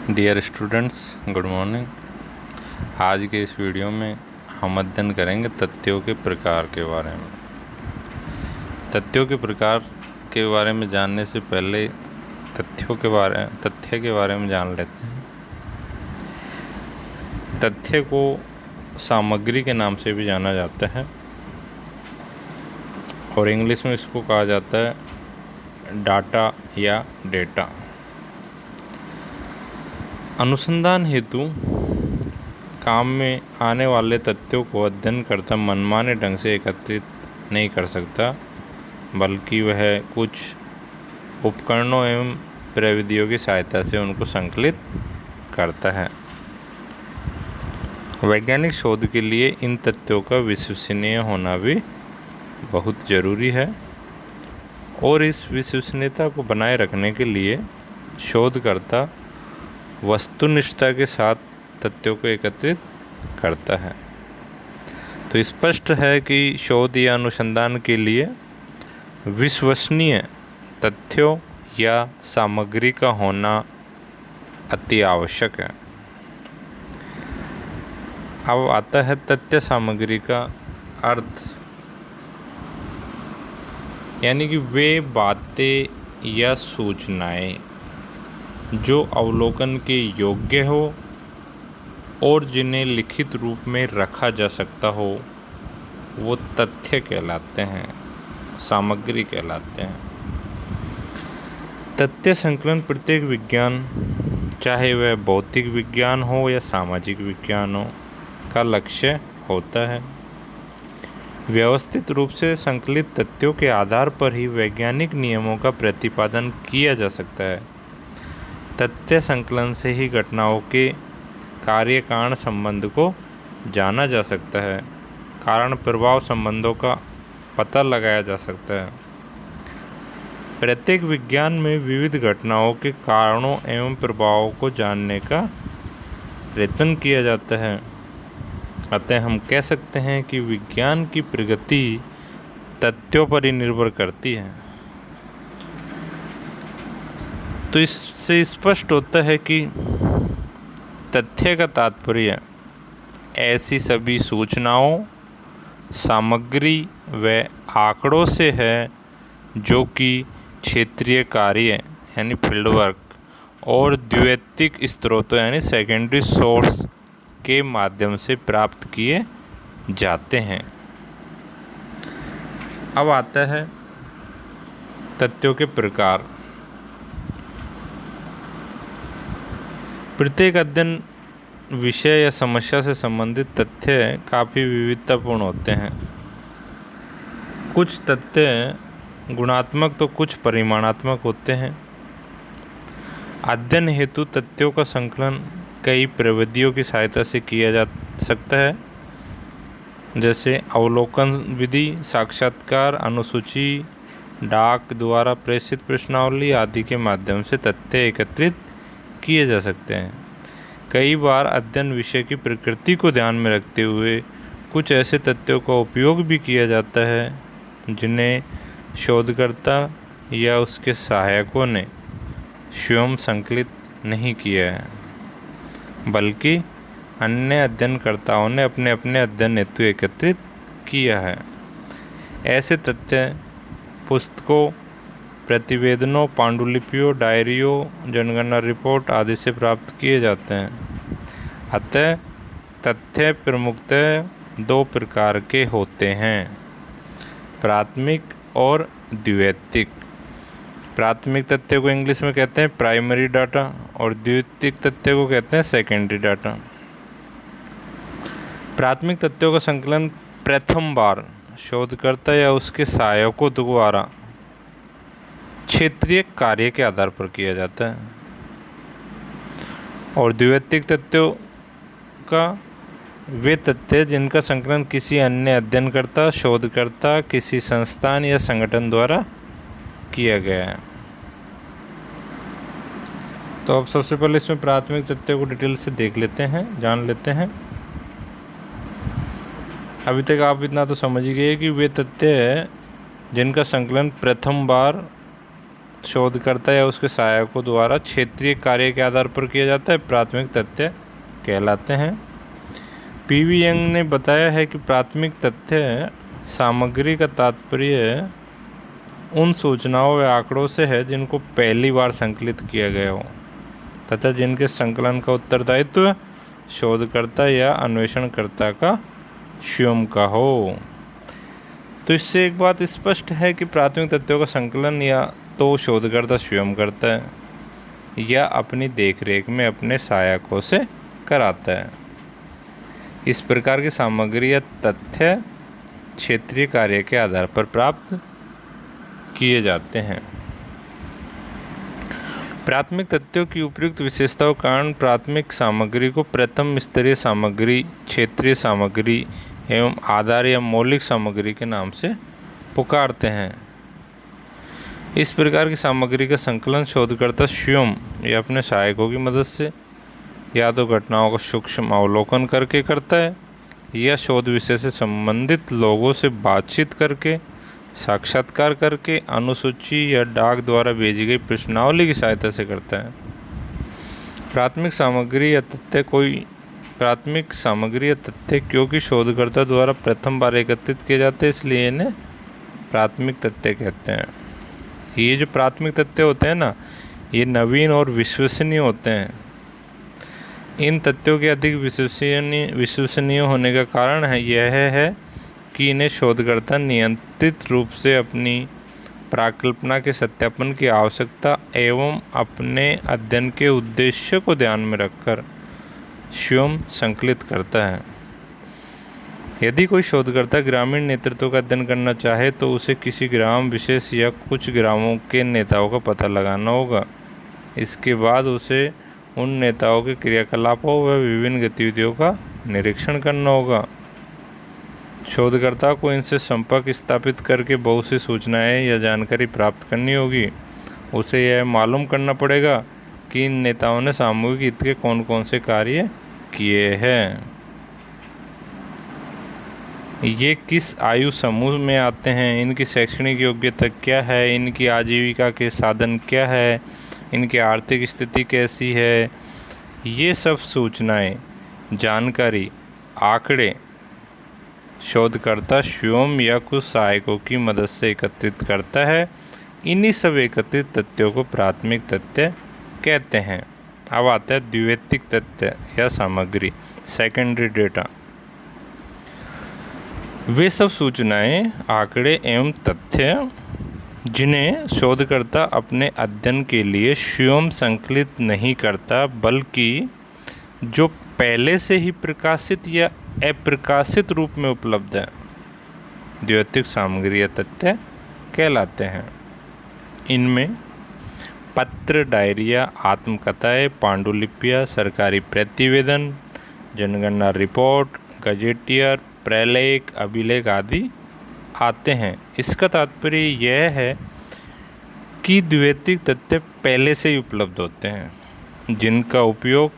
Dear students, good morning. आज के इस वीडियो में हम अध्ययन करेंगे तथ्यों के प्रकार के बारे में। तथ्यों के प्रकार के बारे में जानने से पहले तथ्य के बारे में जान लेते हैं। तथ्य को सामग्री के नाम से भी जाना जाता है और इंग्लिश में इसको कहा जाता है डाटा या डेटा। अनुसंधान हेतु काम में आने वाले तथ्यों को अध्ययनकर्ता मनमाने ढंग से एकत्रित नहीं कर सकता, बल्कि वह कुछ उपकरणों एवं प्रविधियों की सहायता से उनको संकलित करता है। वैज्ञानिक शोध के लिए इन तथ्यों का विश्वसनीय होना भी बहुत ज़रूरी है और इस विश्वसनीयता को बनाए रखने के लिए शोधकर्ता वस्तुनिष्ठता के साथ तथ्यों को एकत्रित करता है। तो स्पष्ट है कि शोध या अनुसंधान के लिए विश्वसनीय तथ्यों या सामग्री का होना अति आवश्यक है। अब आता है तथ्य सामग्री का अर्थ, यानी कि वे बातें या सूचनाएं जो अवलोकन के योग्य हो और जिन्हें लिखित रूप में रखा जा सकता हो, वो तथ्य कहलाते हैं, सामग्री कहलाते हैं। तथ्य संकलन प्रत्येक विज्ञान, चाहे वह भौतिक विज्ञान हो या सामाजिक विज्ञान हो, का लक्ष्य होता है। व्यवस्थित रूप से संकलित तथ्यों के आधार पर ही वैज्ञानिक नियमों का प्रतिपादन किया जा सकता है। तथ्य संकलन से ही घटनाओं के कार्य कारण संबंध को जाना जा सकता है, कारण प्रभाव संबंधों का पता लगाया जा सकता है। प्रत्येक विज्ञान में विविध घटनाओं के कारणों एवं प्रभावों को जानने का प्रयत्न किया जाता है। अतः हम कह सकते हैं कि विज्ञान की प्रगति तथ्यों पर ही निर्भर करती है। तो इससे स्पष्ट होता है कि तथ्य का तात्पर्य ऐसी सभी सूचनाओं, सामग्री व आंकड़ों से है जो कि क्षेत्रीय कार्य यानी फील्ड वर्क और द्वितीयक स्रोतों यानी सेकेंडरी सोर्स के माध्यम से प्राप्त किए जाते हैं। अब आता है तथ्यों के प्रकार। प्रत्येक अध्ययन विषय या समस्या से संबंधित तथ्य काफ़ी विविधतापूर्ण होते हैं। कुछ तथ्य गुणात्मक तो कुछ परिमाणात्मक होते हैं। अध्ययन हेतु तथ्यों का संकलन कई प्रविधियों की सहायता से किया जा सकता है, जैसे अवलोकन विधि, साक्षात्कार, अनुसूची, डाक द्वारा प्रेषित प्रश्नावली आदि के माध्यम से तथ्य एकत्रित किए जा सकते हैं। कई बार अध्ययन विषय की प्रकृति को ध्यान में रखते हुए कुछ ऐसे तथ्यों का उपयोग भी किया जाता है जिन्हें शोधकर्ता या उसके सहायकों ने स्वयं संकलित नहीं किया है, बल्कि अन्य अध्ययनकर्ताओं ने अपने अपने अध्ययन हेतु एकत्रित किया है। ऐसे तथ्य पुस्तकों, प्रतिवेदनों, पांडुलिपियों, डायरियों, जनगणना रिपोर्ट आदि से प्राप्त किए जाते हैं। अतः तथ्य प्रमुखतः दो प्रकार के होते हैं, प्राथमिक और द्वितीयक। प्राथमिक तथ्य को इंग्लिश में कहते हैं प्राइमरी डाटा और द्वितीयक तथ्य को कहते हैं सेकेंडरी डाटा। प्राथमिक तथ्यों का संकलन प्रथम बार शोधकर्ता या उसके सहायकों द्वारा क्षेत्रीय कार्य के आधार पर किया जाता है और द्वितीयक तथ्यों का वे तथ्य जिनका संकलन किसी अन्य अध्ययनकर्ता, शोधकर्ता, किसी संस्थान या संगठन द्वारा किया गया है। तो अब सबसे पहले इसमें प्राथमिक तथ्यों को डिटेल से देख लेते हैं, जान लेते हैं। अभी तक आप इतना तो समझ ही गए कि वे तथ्य जिनका संकलन प्रथम बार शोधकर्ता या उसके सहायकों द्वारा क्षेत्रीय कार्य के आधार पर किया जाता है, प्राथमिक तथ्य कहलाते हैं। पीवी यंग ने बताया है कि प्राथमिक तथ्य सामग्री का तात्पर्य उन सूचनाओं व आंकड़ों से है जिनको पहली बार संकलित किया गया हो तथा जिनके संकलन का उत्तरदायित्व शोधकर्ता या अन्वेषणकर्ता का स्वयं का हो। तो इससे एक बात स्पष्ट है कि प्राथमिक तथ्यों का संकलन या तो शोधकर्ता स्वयं करता है या अपनी देखरेख में अपने सहायकों से कराता है। इस प्रकार की सामग्री या तथ्य क्षेत्रीय कार्य के आधार पर प्राप्त किए जाते हैं। प्राथमिक तथ्यों की उपयुक्त विशेषताओं के कारण प्राथमिक सामग्री को प्रथम स्तरीय सामग्री, क्षेत्रीय सामग्री एवं आधार या मौलिक सामग्री के नाम से पुकारते हैं। इस प्रकार की सामग्री का संकलन शोधकर्ता स्वयं या अपने सहायकों की मदद से या तो घटनाओं का सूक्ष्म अवलोकन करके करता है या शोध विषय से संबंधित लोगों से बातचीत करके, साक्षात्कार करके, अनुसूची या डाक द्वारा भेजी गई प्रश्नावली की सहायता से करता है। प्राथमिक सामग्री या तथ्य क्योंकि शोधकर्ता द्वारा प्रथम बार एकत्रित किए जाते हैं, इसलिए इन्हें प्राथमिक तथ्य कहते हैं। ये जो प्राथमिक तथ्य होते हैं ना, ये नवीन और विश्वसनीय होते हैं। इन तथ्यों के अधिक विश्वसनीय होने का कारण यह है कि इन्हें शोधकर्ता नियंत्रित रूप से अपनी प्राकल्पना के सत्यापन की आवश्यकता एवं अपने अध्ययन के उद्देश्य को ध्यान में रखकर स्वयं संकलित करता है। यदि कोई शोधकर्ता ग्रामीण नेतृत्व का अध्ययन करना चाहे तो उसे किसी ग्राम विशेष या कुछ ग्रामों के नेताओं का पता लगाना होगा। इसके बाद उसे उन नेताओं के क्रियाकलापों व विभिन्न गतिविधियों का निरीक्षण करना होगा। शोधकर्ता को इनसे संपर्क स्थापित करके बहुत सी सूचनाएं या जानकारी प्राप्त करनी होगी। उसे यह मालूम करना पड़ेगा कि इन नेताओं ने सामूहिक हित के कौन कौन से कार्य किए हैं, ये किस आयु समूह में आते हैं, इनकी शैक्षणिक योग्यता क्या है, इनकी आजीविका के साधन क्या है, इनकी आर्थिक स्थिति कैसी है। ये सब सूचनाएं, जानकारी, आंकड़े शोधकर्ता स्वयं या कुछ सहायकों की मदद से एकत्रित करता है। इन्हीं सब एकत्रित तथ्यों को प्राथमिक तथ्य कहते हैं। अब आता है द्वितीयक तथ्य या सामग्री, सेकेंडरी डेटा। वे सब सूचनाएं, आंकड़े एवं तथ्य जिन्हें शोधकर्ता अपने अध्ययन के लिए स्वयं संकलित नहीं करता, बल्कि जो पहले से ही प्रकाशित या अप्रकाशित रूप में उपलब्ध है, द्वितीयक सामग्री या तथ्य कहलाते हैं। इनमें पत्र, डायरिया, आत्मकथाएं, पांडुलिपियाँ, सरकारी प्रतिवेदन, जनगणना रिपोर्ट, गजेटियर, प्रलेख, अभिलेख आदि आते हैं। इसका तात्पर्य यह है कि द्वितीयक तथ्य पहले से ही उपलब्ध होते हैं, जिनका उपयोग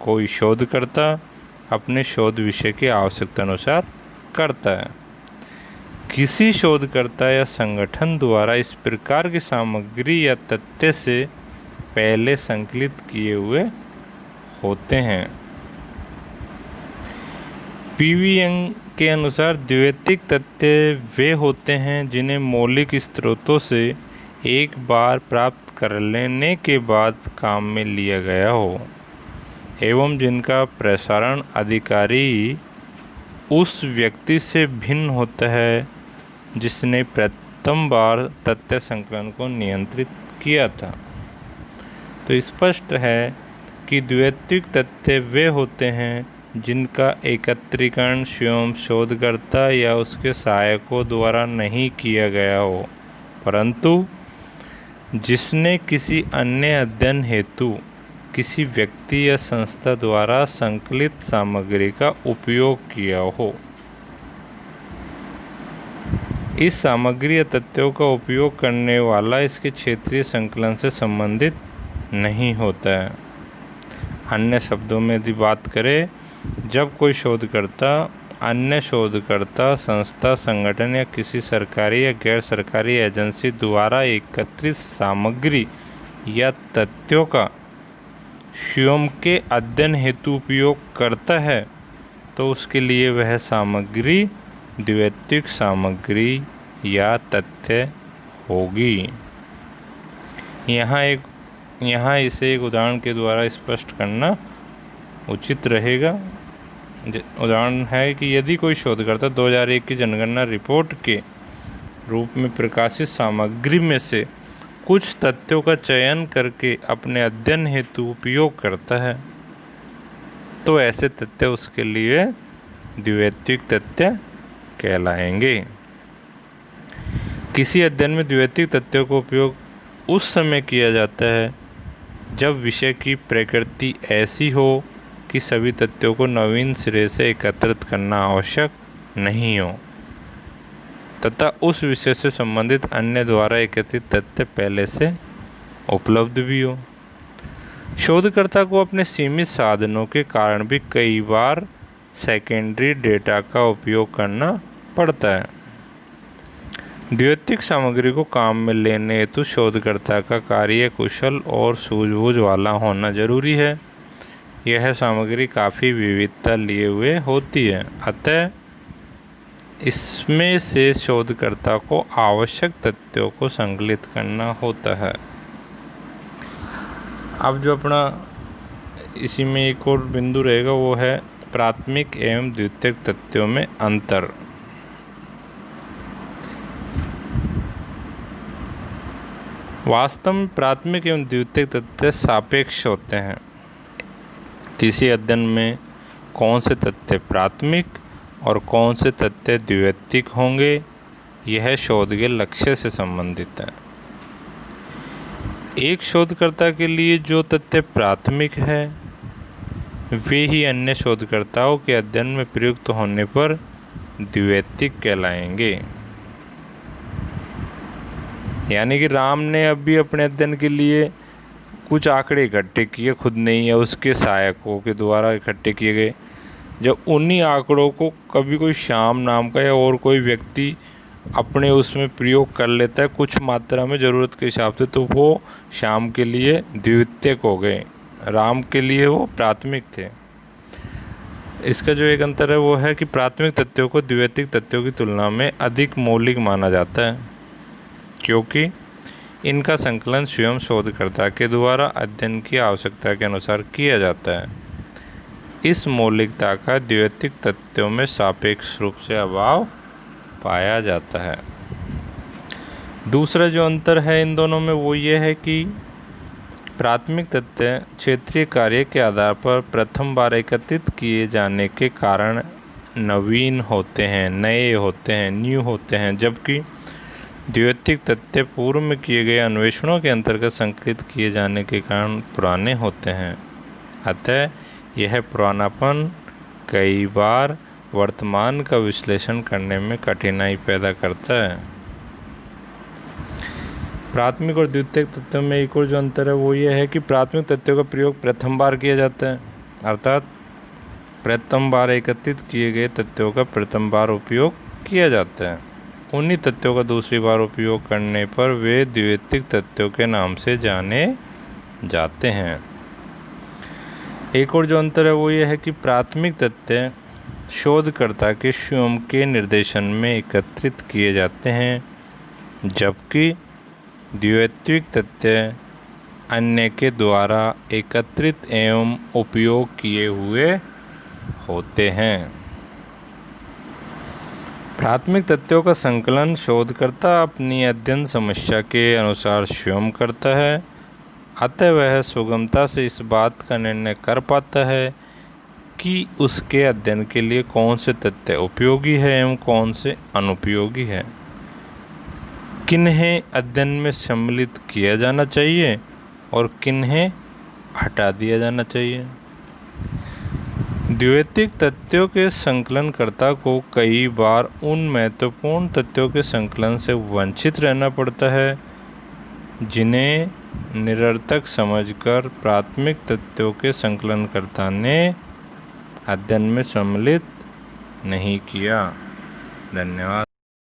कोई शोधकर्ता अपने शोध विषय की आवश्यकता अनुसार करता है। किसी शोधकर्ता या संगठन द्वारा इस प्रकार की सामग्री या तथ्य से पहले संकलित किए हुए होते हैं। पीवी यंग के अनुसार द्वितीयक तथ्य वे होते हैं जिन्हें मौलिक स्रोतों से एक बार प्राप्त कर लेने के बाद काम में लिया गया हो एवं जिनका प्रसारण अधिकारी उस व्यक्ति से भिन्न होता है जिसने प्रथम बार तथ्य संकलन को नियंत्रित किया था। तो स्पष्ट है कि द्वितीयक तथ्य वे होते हैं जिनका एकत्रीकरण स्वयं शोधकर्ता या उसके सहायकों द्वारा नहीं किया गया हो, परंतु जिसने किसी अन्य अध्ययन हेतु किसी व्यक्ति या संस्था द्वारा संकलित सामग्री का उपयोग किया हो। इस सामग्री या तथ्यों का उपयोग करने वाला इसके क्षेत्रीय संकलन से संबंधित नहीं होता है। अन्य शब्दों में यदि बात करें, जब कोई शोधकर्ता अन्य शोधकर्ता, संस्था, संगठन या किसी सरकारी या गैर सरकारी एजेंसी द्वारा एकत्रित सामग्री या तथ्यों का स्वयं के अध्ययन हेतु उपयोग करता है तो उसके लिए वह सामग्री द्वितीयक सामग्री या तथ्य होगी। यहाँ इसे एक उदाहरण के द्वारा स्पष्ट करना उचित रहेगा। उदाहरण है कि यदि कोई शोधकर्ता 2001 की जनगणना रिपोर्ट के रूप में प्रकाशित सामग्री में से कुछ तथ्यों का चयन करके अपने अध्ययन हेतु उपयोग करता है तो ऐसे तथ्य उसके लिए द्वितीयक तथ्य कहलाएंगे। किसी अध्ययन में द्वितीयक तथ्यों का उपयोग उस समय किया जाता है जब विषय की प्रकृति ऐसी हो कि सभी तथ्यों को नवीन सिरे से एकत्रित करना आवश्यक नहीं हो तथा उस विषय से संबंधित अन्य द्वारा एकत्रित तथ्य पहले से उपलब्ध भी हो। शोधकर्ता को अपने सीमित साधनों के कारण भी कई बार सेकेंडरी डेटा का उपयोग करना पड़ता है। द्वितीयक सामग्री को काम में लेने हेतु शोधकर्ता का कार्य कुशल और सूझबूझ वाला होना जरूरी है। यह सामग्री काफ़ी विविधता लिए हुए होती है, अतः इसमें से शोधकर्ता को आवश्यक तथ्यों को संकलित करना होता है। अब जो अपना इसी में एक और बिंदु रहेगा वो है प्राथमिक एवं द्वितीयक तथ्यों में अंतर। वास्तव में प्राथमिक एवं द्वितीयक तथ्य सापेक्ष होते हैं। किसी अध्ययन में कौन से तथ्य प्राथमिक और कौन से तथ्य द्वितीयक होंगे यह शोध के लक्ष्य से संबंधित है। एक शोधकर्ता के लिए जो तथ्य प्राथमिक है वे ही अन्य शोधकर्ताओं के अध्ययन में प्रयुक्त होने पर द्वितीयक कहलाएंगे। यानी कि राम ने अभी अपने अध्ययन के लिए कुछ आंकड़े इकट्ठे किए, खुद नहीं है उसके सहायकों के द्वारा इकट्ठे किए गए। जब उन्हीं आंकड़ों को कभी कोई श्याम नाम का या और कोई व्यक्ति अपने उसमें प्रयोग कर लेता है कुछ मात्रा में ज़रूरत के हिसाब से, तो वो श्याम के लिए द्वितीयक हो गए, राम के लिए वो प्राथमिक थे। इसका जो एक अंतर है वो है कि प्राथमिक तथ्यों को द्वितीयक तथ्यों की तुलना में अधिक मौलिक माना जाता है क्योंकि इनका संकलन स्वयं शोधकर्ता के द्वारा अध्ययन की आवश्यकता के अनुसार किया जाता है। इस मौलिकता का द्वितीयक तथ्यों में सापेक्ष रूप से अभाव पाया जाता है। दूसरा जो अंतर है इन दोनों में वो ये है कि प्राथमिक तथ्य क्षेत्रीय कार्य के आधार पर प्रथम बार एकत्रित किए जाने के कारण नवीन होते हैं, नए होते हैं, न्यू होते हैं, जबकि द्वितीयक तथ्य पूर्व में किए गए अन्वेषणों के अंतर्गत संकलित किए जाने के कारण पुराने होते हैं। अतः यह पुरानापन कई बार वर्तमान का विश्लेषण करने में कठिनाई पैदा करता है। प्राथमिक और द्वितीयक तथ्यों में एक और जो अंतर है वो ये है कि प्राथमिक तथ्यों का प्रयोग प्रथम बार किया जाता है, अर्थात प्रथम बार एकत्रित किए गए तथ्यों का प्रथम बार उपयोग किया जाता है। उन्हीं तथ्यों का दूसरी बार उपयोग करने पर वे द्वितीयक तथ्यों के नाम से जाने जाते हैं। एक और जो अंतर है वो ये है कि प्राथमिक तथ्य शोधकर्ता के स्वयं के निर्देशन में एकत्रित किए जाते हैं, जबकि द्वितीयक तथ्य अन्य के द्वारा एकत्रित एवं उपयोग किए हुए होते हैं। प्राथमिक तथ्यों का संकलन शोधकर्ता अपनी अध्ययन समस्या के अनुसार स्वयं करता है, अतः वह सुगमता से इस बात का निर्णय कर पाता है कि उसके अध्ययन के लिए कौन से तथ्य उपयोगी है एवं कौन से अनुपयोगी है, किन्हें अध्ययन में सम्मिलित किया जाना चाहिए और किन्हें हटा दिया जाना चाहिए। द्वितीयक तथ्यों के संकलनकर्ता को कई बार उन महत्वपूर्ण तथ्यों के संकलन से वंचित रहना पड़ता है जिन्हें निरर्थक समझकर प्राथमिक तथ्यों के संकलनकर्ता ने अध्ययन में सम्मिलित नहीं किया। धन्यवाद।